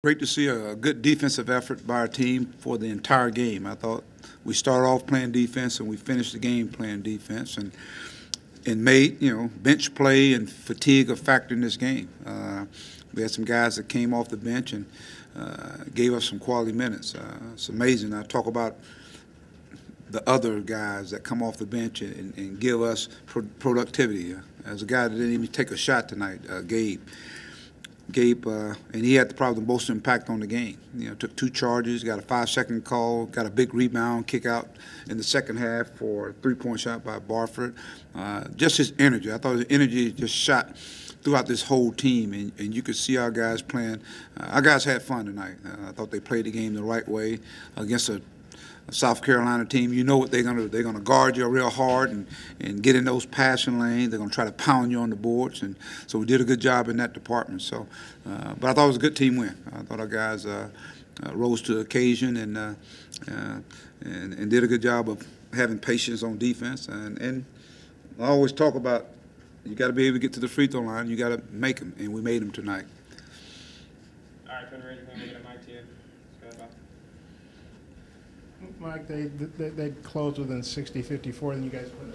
Great to see a good defensive effort by our team for the entire game. I thought we started off playing defense and we finished the game playing defense, and made bench play and fatigue a factor in this game. We had some guys that came off the bench and gave us some quality minutes. It's amazing. I talk about the other guys that come off the bench and give us productivity. As a guy that didn't even take a shot tonight, Gabe. And he had probably the most impact on the game. Took 2 charges, got a 5-second call, got a big rebound, kick out in the second half for a 3-point shot by Barford. Just his energy. I thought his energy just shot throughout this whole team, and you could see our guys playing. Our guys had fun tonight. I thought they played the game the right way against a South Carolina team. You know what they're going to do. They're going to guard you real hard and get in those passing lanes. They're going to try to pound you on the boards. And so we did a good job in that department. So, but I thought it was a good team win. I thought our guys rose to the occasion and did a good job of having patience on defense. And I always talk about you got to be able to get to the free throw line. You got to make them, and we made them tonight. All right, Ben, raise your hand. We'll get a mic to you. Let's go, Bob. Mike, they closed within 60-54, then you guys put a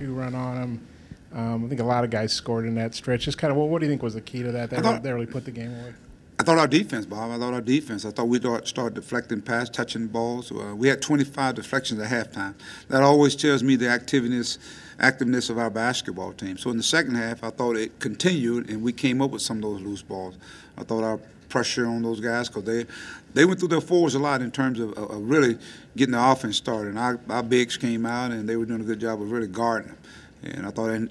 13-2 run on them. I think a lot of guys scored in that stretch. Just kind of, what do you think was the key to that? They really put the game away. I thought our defense, Bob. I thought we started deflecting past, touching balls. We had 25 deflections at halftime. That always tells me the activeness of our basketball team. So in the second half, I thought it continued, and we came up with some of those loose balls. I thought our pressure on those guys, because they went through their forwards a lot in terms of really getting the offense started. And our bigs came out, and they were doing a good job of really guarding them. And I thought it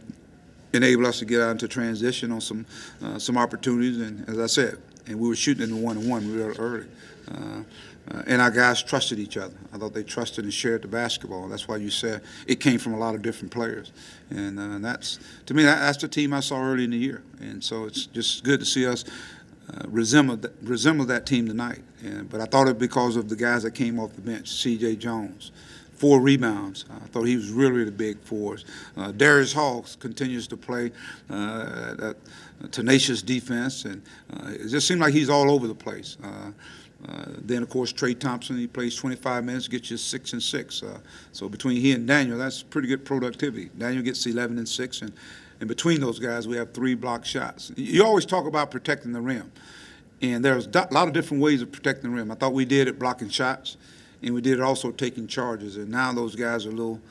enabled us to get out into transition on some opportunities. And as I said, and we were shooting in the 1-on-1 real early. And our guys trusted each other. I thought they trusted and shared the basketball. That's why you said it came from a lot of different players. And that's, to me, that's the team I saw early in the year. And so it's just good to see us resemble that team tonight. But I thought it because of the guys that came off the bench. C.J. Jones, 4 rebounds. I thought he was really big for us. Darius Hawks continues to play that tenacious defense, and it just seemed like he's all over the place. Then, of course, Trey Thompson, he plays 25 minutes, gets you 6 and 6. So between he and Daniel, that's pretty good productivity. Daniel gets 11 and 6, and between those guys, we have 3 blocked shots. You always talk about protecting the rim, and there's a lot of different ways of protecting the rim. I thought we did it blocking shots, and we did it also taking charges. And now those guys are a little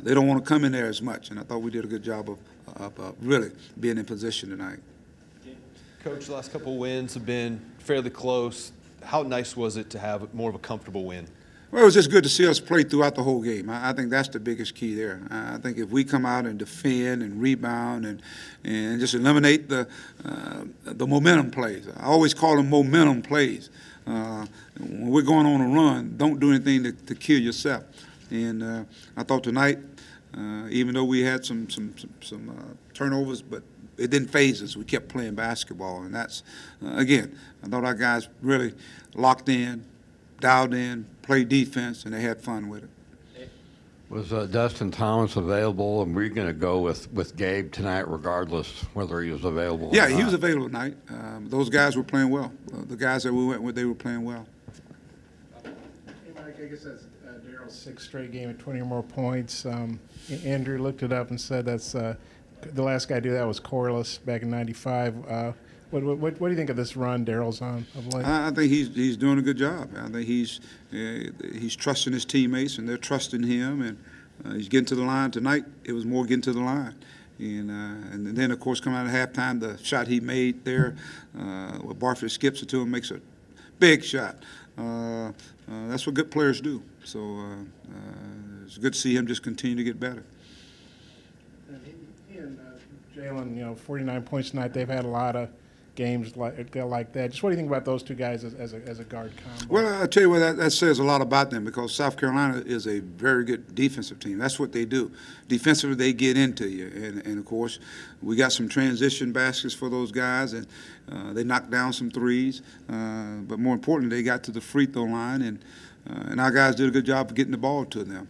they don't want to come in there as much, and I thought we did a good job of really being in position tonight. Coach, the last couple wins have been fairly close. How nice was it to have more of a comfortable win? Well, it was just good to see us play throughout the whole game. I think that's the biggest key there. I think if we come out and defend and rebound and just eliminate the momentum plays. I always call them momentum plays. When we're going on a run, don't do anything to kill yourself. And I thought tonight, even though we had some turnovers, but it didn't phase us. We kept playing basketball, and that's again, I thought our guys really locked in, dialed in, played defense, and they had fun with it. Was Dustin Thomas available, and we're going to go with Gabe tonight, regardless whether he was available? Yeah, or not? he was available tonight. Those guys were playing well. The guys that we went with, they were playing well. Hey, Mike, I guess that's Daryl's 6th straight game at 20 or more points. Andrew looked it up and said that's the last guy to do that was Corliss back in '95. What do you think of this run Daryl's on of late? I think he's doing a good job. I think he's trusting his teammates, and they're trusting him, and he's getting to the line tonight. It was more getting to the line, and then of course coming out at halftime, the shot he made there, where Barford skips it to him, makes a big shot. That's what good players do. So it's good to see him just continue to get better. He and Jalen, 49 points tonight. They've had a lot of games like that. Just what do you think about those two guys as a guard combo? Well, I'll tell you what, that says a lot about them, because South Carolina is a very good defensive team. That's what they do. Defensively, they get into you. And of course, we got some transition baskets for those guys, and they knocked down some threes. But more importantly, they got to the free throw line, and our guys did a good job of getting the ball to them.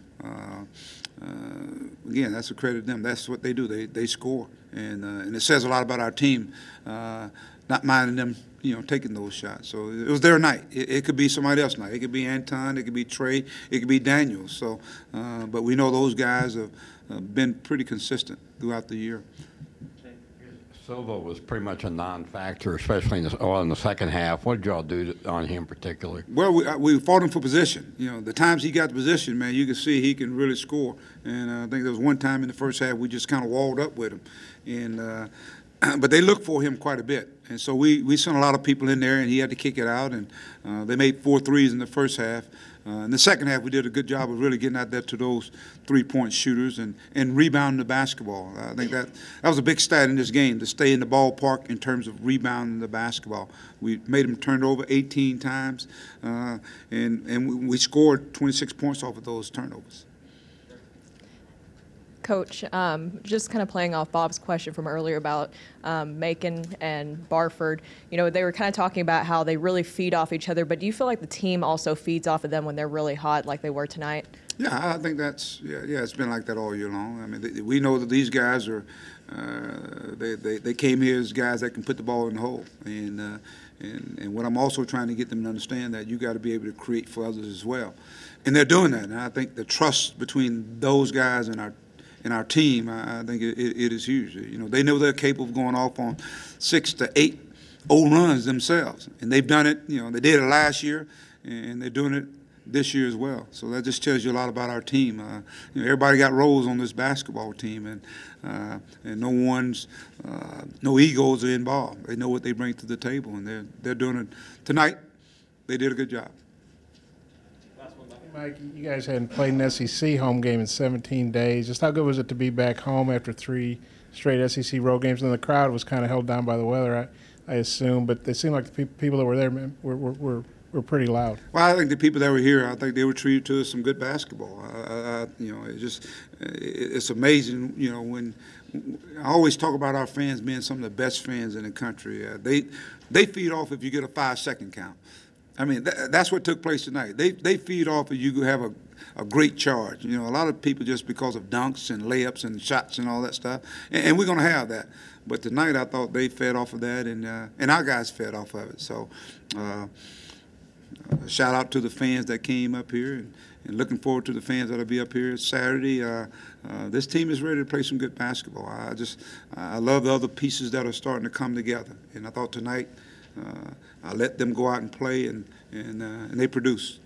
Again, that's a credit to them. That's what they do. They score, and it says a lot about our team. not minding them, taking those shots. So it was their night. It could be somebody else's night. It could be Anton. It could be Trey. It could be Daniel. So, but we know those guys have been pretty consistent throughout the year. Silva was pretty much a non-factor, especially in the second half. What did y'all do on him particularly? Well, we fought him for position. The times he got the position, man, you can see he can really score. And I think there was one time in the first half we just kind of walled up with him. And but they looked for him quite a bit. And so we sent a lot of people in there, and he had to kick it out. And they made 4 threes in the first half. In the second half, we did a good job of really getting out there to those three-point shooters and rebounding the basketball. I think that was a big stat in this game, to stay in the ballpark in terms of rebounding the basketball. We made them turn it over 18 times, and we scored 26 points off of those turnovers. Coach, just kind of playing off Bob's question from earlier about Macon and Barford, they were kind of talking about how they really feed off each other, but do you feel like the team also feeds off of them when they're really hot like they were tonight? Yeah, I think that's, it's been like that all year long. I mean, we know that these guys are, they came here as guys that can put the ball in the hole. And what I'm also trying to get them to understand, that you got to be able to create for others as well. And they're doing that. And I think the trust between those guys and our team, I think it is huge. They know they're capable of going off on 6 to 8 runs themselves, and they've done it. They did it last year, and they're doing it this year as well. So that just tells you a lot about our team. Everybody got roles on this basketball team, and no egos are involved. They know what they bring to the table, and they're doing it tonight. They did a good job. Mike, you guys hadn't played an SEC home game in 17 days. Just how good was it to be back home after 3 straight SEC road games? And the crowd was kind of held down by the weather, I assume, but they seemed like the people that were there were pretty loud. Well, I think the people that were here, I think they were treated to some good basketball. It's amazing, when I always talk about our fans being some of the best fans in the country. They feed off if you get a 5-second count. I mean, that's what took place tonight. They feed off if you have a great charge. A lot of people, just because of dunks and layups and shots and all that stuff, and we're going to have that. But tonight, I thought they fed off of that, and our guys fed off of it. So shout out to the fans that came up here, and looking forward to the fans that'll be up here Saturday. This team is ready to play some good basketball. I love the other pieces that are starting to come together, and I thought tonight I let them go out and play, and they produced.